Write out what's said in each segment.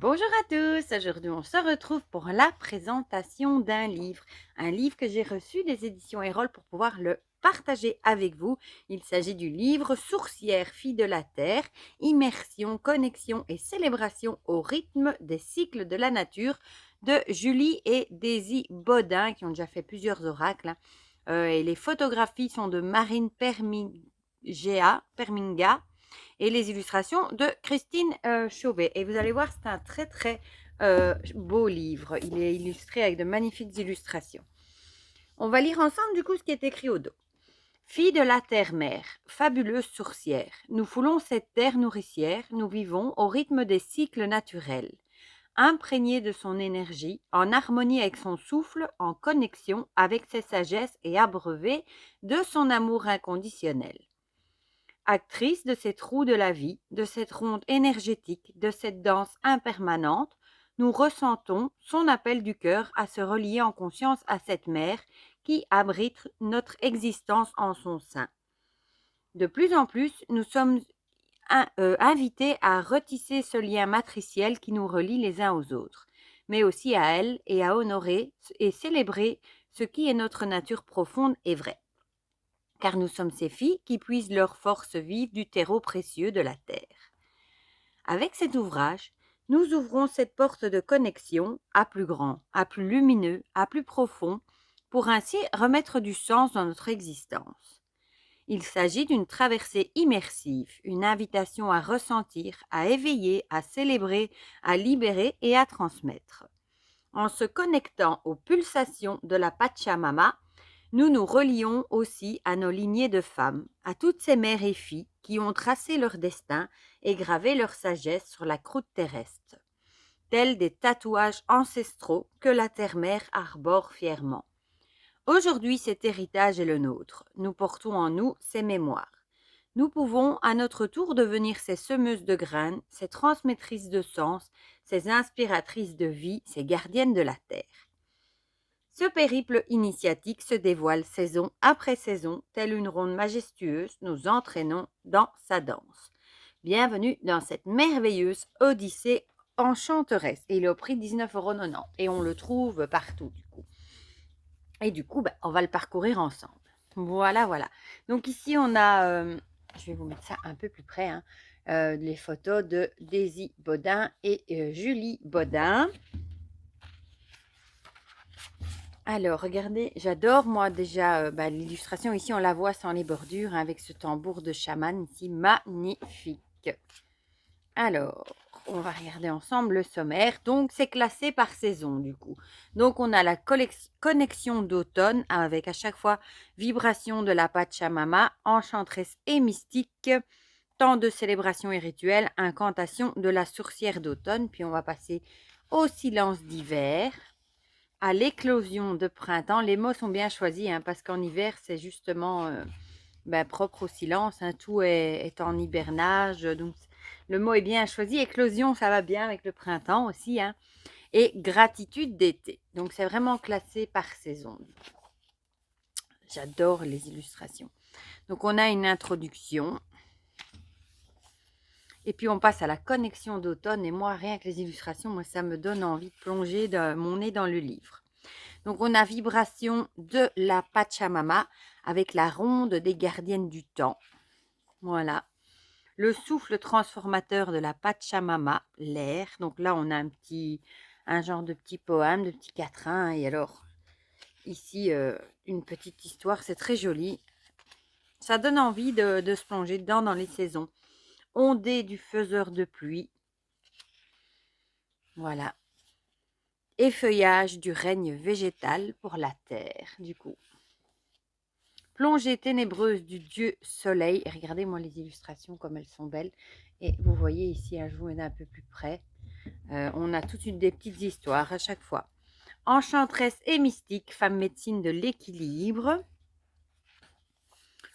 Bonjour à tous, aujourd'hui on se retrouve pour la présentation d'un livre que j'ai reçu des éditions Erol pour pouvoir le partager avec vous. Il s'agit du livre Sourcière, fille de la terre, immersion, connexion et célébration au rythme des cycles de la nature de Julie et Daisy Baudin qui ont déjà fait plusieurs oracles. Et les photographies sont de Marine Perminga et les illustrations de Christine Chauvet. Et vous allez voir, c'est un très très beau livre. Il est illustré avec de magnifiques illustrations. On va lire ensemble du coup ce qui est écrit au dos. Fille de la terre-mère, fabuleuse sourcière, nous foulons cette terre nourricière, nous vivons au rythme des cycles naturels. Imprégnée de son énergie, en harmonie avec son souffle, en connexion avec ses sagesses et abreuvée de son amour inconditionnel. Actrice de ces trous de la vie, de cette ronde énergétique, de cette danse impermanente, nous ressentons son appel du cœur à se relier en conscience à cette mère qui abrite notre existence en son sein. De plus en plus, nous sommes invités à retisser ce lien matriciel qui nous relie les uns aux autres, mais aussi à elle et à honorer et célébrer ce qui est notre nature profonde et vraie, car nous sommes ces filles qui puisent leur force vive du terreau précieux de la terre. Avec cet ouvrage, nous ouvrons cette porte de connexion à plus grand, à plus lumineux, à plus profond, pour ainsi remettre du sens dans notre existence. Il s'agit d'une traversée immersive, une invitation à ressentir, à éveiller, à célébrer, à libérer et à transmettre. En se connectant aux pulsations de la Pachamama, nous nous relions aussi à nos lignées de femmes, à toutes ces mères et filles qui ont tracé leur destin et gravé leur sagesse sur la croûte terrestre, tels des tatouages ancestraux que la terre-mère arbore fièrement. Aujourd'hui, cet héritage est le nôtre. Nous portons en nous ces mémoires. Nous pouvons à notre tour devenir ces semeuses de graines, ces transmettrices de sens, ces inspiratrices de vie, ces gardiennes de la terre. Ce périple initiatique se dévoile saison après saison, telle une ronde majestueuse, nous entraînons dans sa danse. Bienvenue dans cette merveilleuse odyssée enchanteresse. Et il est au prix 19,90 € et on le trouve partout du coup. Et du coup, on va le parcourir ensemble. Voilà, voilà. Donc ici, on a, je vais vous mettre ça un peu plus près, hein, les photos de Daisy Baudin et Julie Baudin. Alors, regardez, j'adore moi déjà l'illustration. Ici, on la voit sans les bordures, hein, avec ce tambour de chaman ici, magnifique. Alors, on va regarder ensemble le sommaire. Donc, c'est classé par saison du coup. Donc, on a la connexion d'automne avec à chaque fois vibration de la Pachamama, enchanteresse et mystique, temps de célébration et rituel, incantation de la sourcière d'automne. Puis, on va passer au silence d'hiver, à l'éclosion de printemps. Les mots sont bien choisis, hein, parce qu'en hiver, c'est justement propre au silence, hein, tout est en hibernage, donc le mot est bien choisi. Éclosion, ça va bien avec le printemps aussi, hein, et gratitude d'été. Donc c'est vraiment classé par saison. J'adore les illustrations. Donc on a une introduction. Et puis on passe à la connexion d'automne. Et moi, rien que les illustrations, moi, ça me donne envie de plonger mon nez dans le livre. Donc, on a vibration de la Pachamama avec la ronde des gardiennes du temps. Voilà. Le souffle transformateur de la Pachamama, l'air. Donc là, on a un genre de petit poème, de petit quatrain. Et alors, ici, une petite histoire. C'est très joli. Ça donne envie de se plonger dedans dans les saisons. Ondée du faiseur de pluie. Voilà. Effeuillage du règne végétal pour la terre, du coup. Plongée ténébreuse du dieu soleil. Et regardez-moi les illustrations comme elles sont belles. Et vous voyez ici, je vous mets un peu plus près. On a toutes des petites histoires à chaque fois. Enchanteresse et mystique, femme médecine de l'équilibre.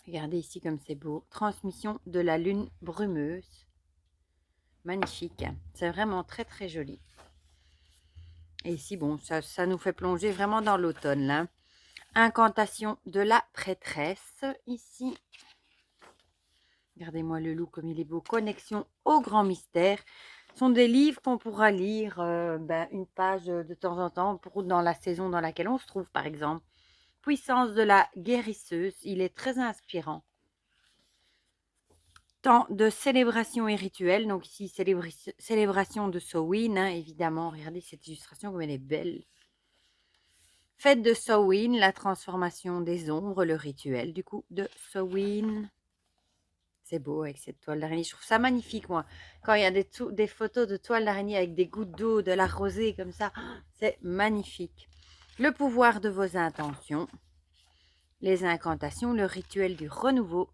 Regardez ici comme c'est beau. Transmission de la lune brumeuse. Magnifique. C'est vraiment très très joli. Et ici, bon, ça nous fait plonger vraiment dans l'automne, là. Incantation de la prêtresse, ici. Regardez-moi le loup comme il est beau. Connexion au grand mystère. Ce sont des livres qu'on pourra lire une page de temps en temps dans la saison dans laquelle on se trouve, par exemple. Puissance de la guérisseuse, il est très inspirant. Temps de célébration et rituel, donc ici célébration de Samhain, hein, évidemment. Regardez cette illustration comme elle est belle. Fête de Samhain, la transformation des ombres, le rituel du coup de Samhain. C'est beau avec cette toile d'araignée. Je trouve ça magnifique, moi. Quand il y a des photos de toile d'araignée avec des gouttes d'eau, de la rosée comme ça, c'est magnifique. Le pouvoir de vos intentions, les incantations, le rituel du renouveau,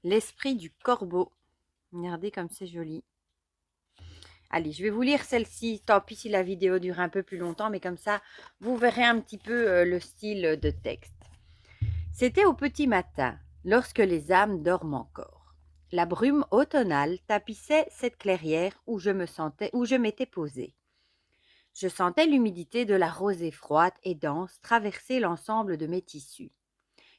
l'esprit du corbeau. Regardez comme c'est joli. Allez, je vais vous lire celle-ci. Tant pis si la vidéo dure un peu plus longtemps, mais comme ça, vous verrez un petit peu le style de texte. C'était au petit matin, lorsque les âmes dorment encore. La brume automnale tapissait cette clairière où je m'étais posée. Je sentais l'humidité de la rosée froide et dense traverser l'ensemble de mes tissus.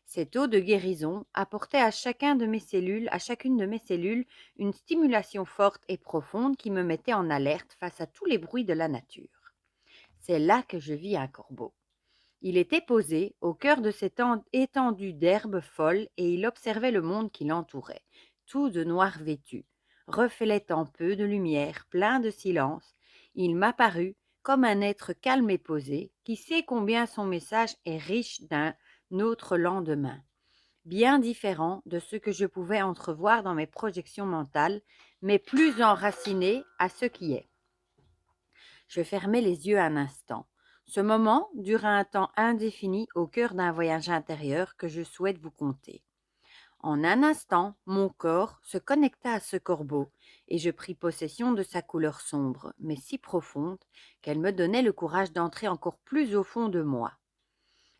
Cette eau de guérison apportait à chacune de mes cellules, une stimulation forte et profonde qui me mettait en alerte face à tous les bruits de la nature. C'est là que je vis un corbeau. Il était posé au cœur de cette étendue d'herbes folles et il observait le monde qui l'entourait, tout de noir vêtu, reflétant peu de lumière, plein de silence. Il m'apparut comme un être calme et posé, qui sait combien son message est riche d'un autre lendemain, bien différent de ce que je pouvais entrevoir dans mes projections mentales, mais plus enraciné à ce qui est. Je fermai les yeux un instant. Ce moment dura un temps indéfini au cœur d'un voyage intérieur que je souhaite vous conter. En un instant, mon corps se connecta à ce corbeau et je pris possession de sa couleur sombre, mais si profonde, qu'elle me donnait le courage d'entrer encore plus au fond de moi.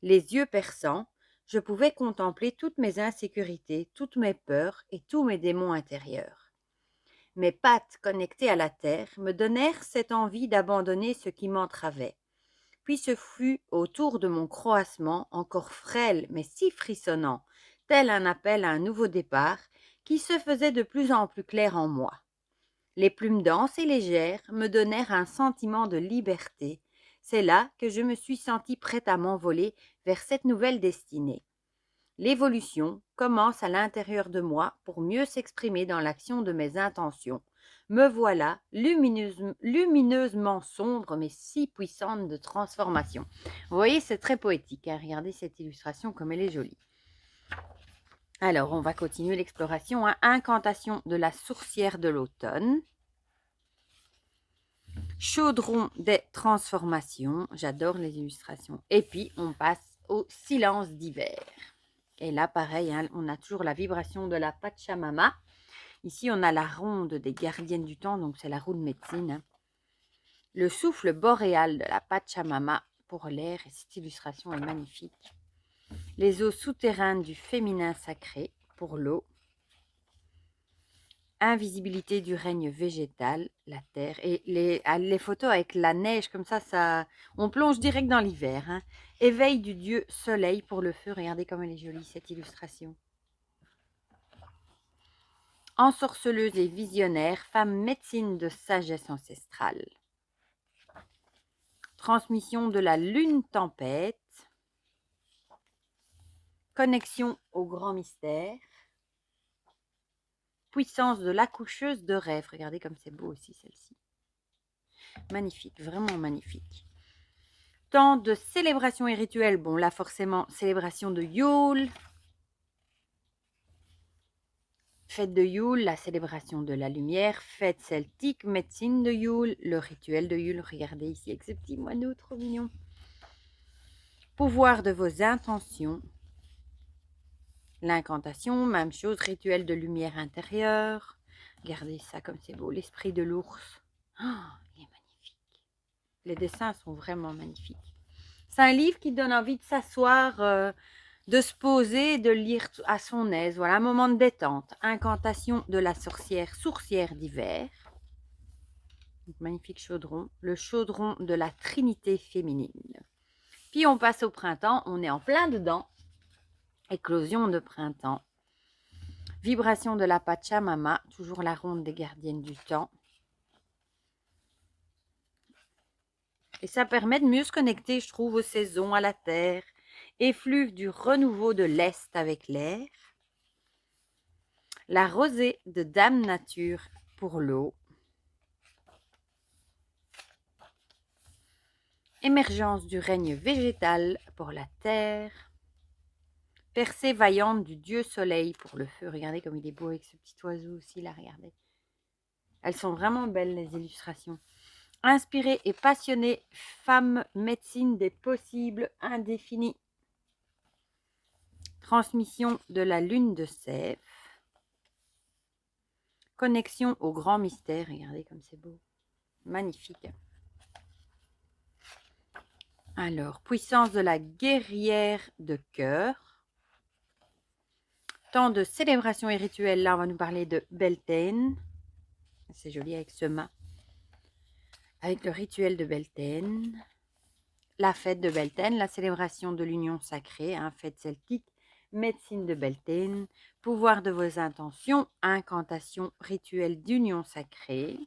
Les yeux perçants, je pouvais contempler toutes mes insécurités, toutes mes peurs et tous mes démons intérieurs. Mes pattes connectées à la terre me donnèrent cette envie d'abandonner ce qui m'entravait. Puis ce fut autour de mon croassement, encore frêle mais si frissonnant, tel un appel à un nouveau départ, qui se faisait de plus en plus clair en moi. Les plumes denses et légères me donnèrent un sentiment de liberté. C'est là que je me suis sentie prête à m'envoler vers cette nouvelle destinée. L'évolution commence à l'intérieur de moi pour mieux s'exprimer dans l'action de mes intentions. Me voilà lumineusement sombre mais si puissante de transformation. Vous voyez, c'est très poétique, hein. Regardez cette illustration comme elle est jolie. Alors, on va continuer l'exploration. Hein. Incantation de la sourcière de l'automne. Chaudron des transformations. J'adore les illustrations. Et puis, on passe au silence d'hiver. Et là, pareil, hein, on a toujours la vibration de la Pachamama. Ici, on a la ronde des gardiennes du temps, donc c'est la roue de médecine. Hein. Le souffle boréal de la Pachamama pour l'air, et cette illustration est magnifique. Les eaux souterraines du féminin sacré pour l'eau. Invisibilité du règne végétal, la terre. Et les photos avec la neige comme ça on plonge direct dans l'hiver. Hein. Éveil du dieu soleil pour le feu. Regardez comme elle est jolie cette illustration. Ensorceleuse et visionnaire, femme médecine de sagesse ancestrale. Transmission de la lune tempête. Connexion au grand mystère. Puissance de l'accoucheuse de rêve. Regardez comme c'est beau aussi celle-ci. Magnifique, vraiment magnifique. Temps de célébration et rituel. Bon, là forcément, célébration de Yule. Fête de Yule, la célébration de la lumière. Fête celtique, médecine de Yule, le rituel de Yule. Regardez ici avec ce petit moineau trop mignon. Pouvoir de vos intentions. L'incantation, même chose, rituel de lumière intérieure. Regardez ça comme c'est beau, l'esprit de l'ours. Oh, il est magnifique. Les dessins sont vraiment magnifiques. C'est un livre qui donne envie de s'asseoir, de se poser, de lire à son aise. Voilà, un moment de détente. Incantation de la sourcière d'hiver. Magnifique chaudron. Le chaudron de la Trinité féminine. Puis on passe au printemps, on est en plein dedans. Éclosion de printemps. Vibration de la Pachamama, toujours la ronde des gardiennes du temps. Et ça permet de mieux se connecter, je trouve, aux saisons, à la terre. Effluve du renouveau de l'Est avec l'air. La rosée de Dame Nature pour l'eau. Émergence du règne végétal pour la terre. Percée vaillante du dieu soleil pour le feu. Regardez comme il est beau avec ce petit oiseau aussi, là, regardez. Elles sont vraiment belles, les illustrations. Inspirée et passionnée, femme médecine des possibles indéfinis. Transmission de la lune de Sèvres. Connexion au grand mystère. Regardez comme c'est beau. Magnifique. Alors, puissance de la guerrière de cœur. Temps de célébration et rituel. Là, on va nous parler de Beltane. C'est joli avec ce mât. Avec le rituel de Beltane. La fête de Beltane, la célébration de l'union sacrée, fête celtique. Médecine de Beltane, pouvoir de vos intentions, incantation, rituel d'union sacrée.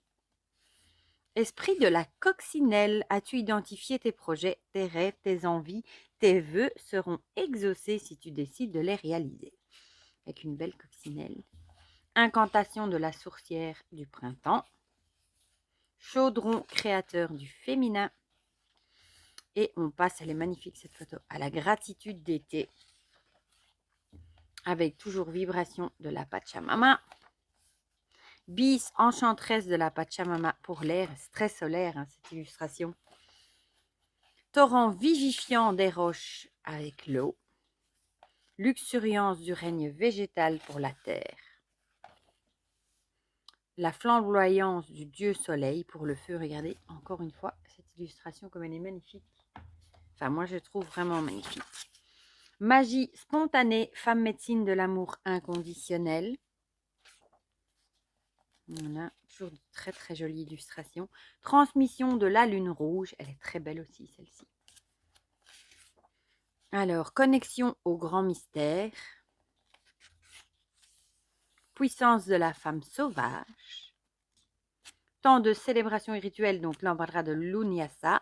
Esprit de la coccinelle, as-tu identifié tes projets, tes rêves, tes envies, tes vœux seront exaucés si tu décides de les réaliser. Avec une belle coccinelle. Incantation de la sourcière du printemps. Chaudron créateur du féminin. Et on passe, elle est magnifique cette photo, à la gratitude d'été. Avec toujours vibration de la Pachamama. Bis, enchanteresse de la Pachamama pour l'air. C'est très solaire, cette illustration. Torrent vivifiant des roches avec l'eau. Luxuriance du règne végétal pour la terre. La flamboyance du dieu soleil pour le feu. Regardez encore une fois cette illustration comme elle est magnifique. Enfin, moi je trouve vraiment magnifique. Magie spontanée, femme médecine de l'amour inconditionnel. Voilà, toujours de très très jolies illustrations. Transmission de la lune rouge, elle est très belle aussi celle-ci. Alors, connexion au grand mystère. Puissance de la femme sauvage. Temps de célébration et rituel, donc là on parlera de l'Unyasa.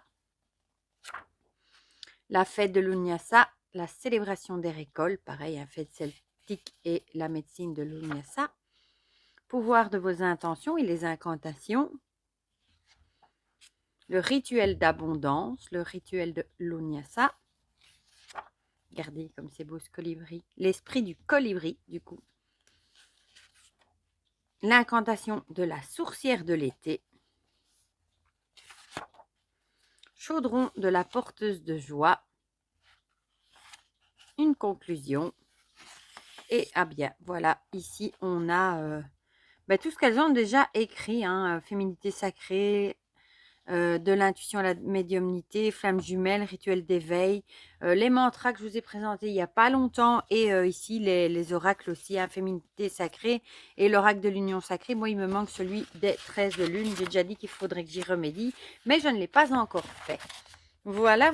La fête de l'Unyasa, la célébration des récoltes, pareil, fête celtique et la médecine de l'Unyasa. Pouvoir de vos intentions et les incantations. Le rituel d'abondance, le rituel de l'Unyasa. Regardez comme c'est beau ce colibri. L'esprit du colibri, du coup. L'incantation de la sourcière de l'été. Chaudron de la porteuse de joie. Une conclusion. Et bien, voilà, ici on a tout ce qu'elles ont déjà écrit. Féminité sacrée, de l'intuition à la médiumnité, flamme jumelle, rituel d'éveil, les mantras que je vous ai présentés il n'y a pas longtemps, et ici les oracles aussi, féminité sacrée et l'oracle de l'union sacrée. Moi il me manque celui des 13 de lune, j'ai déjà dit qu'il faudrait que j'y remédie, mais je ne l'ai pas encore fait. Voilà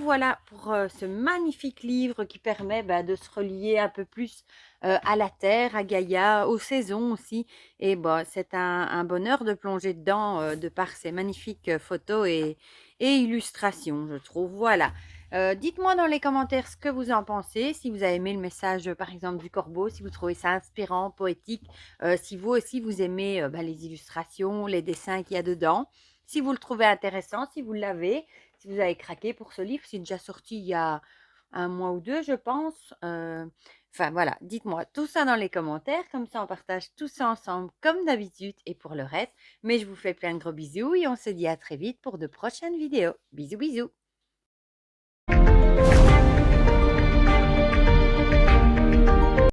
pour ce magnifique livre qui permet de se relier un peu plus à la terre, à Gaïa, aux saisons aussi. Et c'est un bonheur de plonger dedans de par ces magnifiques photos et illustrations, je trouve. Voilà. Dites-moi dans les commentaires ce que vous en pensez, si vous avez aimé le message par exemple du corbeau, si vous trouvez ça inspirant, poétique, si vous aussi vous aimez les illustrations, les dessins qu'il y a dedans, si vous le trouvez intéressant, si vous l'avez, si vous avez craqué pour ce livre. C'est déjà sorti il y a un mois ou deux, je pense. Enfin, voilà, dites-moi tout ça dans les commentaires. Comme ça, on partage tout ça ensemble comme d'habitude et pour le reste. Mais je vous fais plein de gros bisous et on se dit à très vite pour de prochaines vidéos. Bisous, bisous.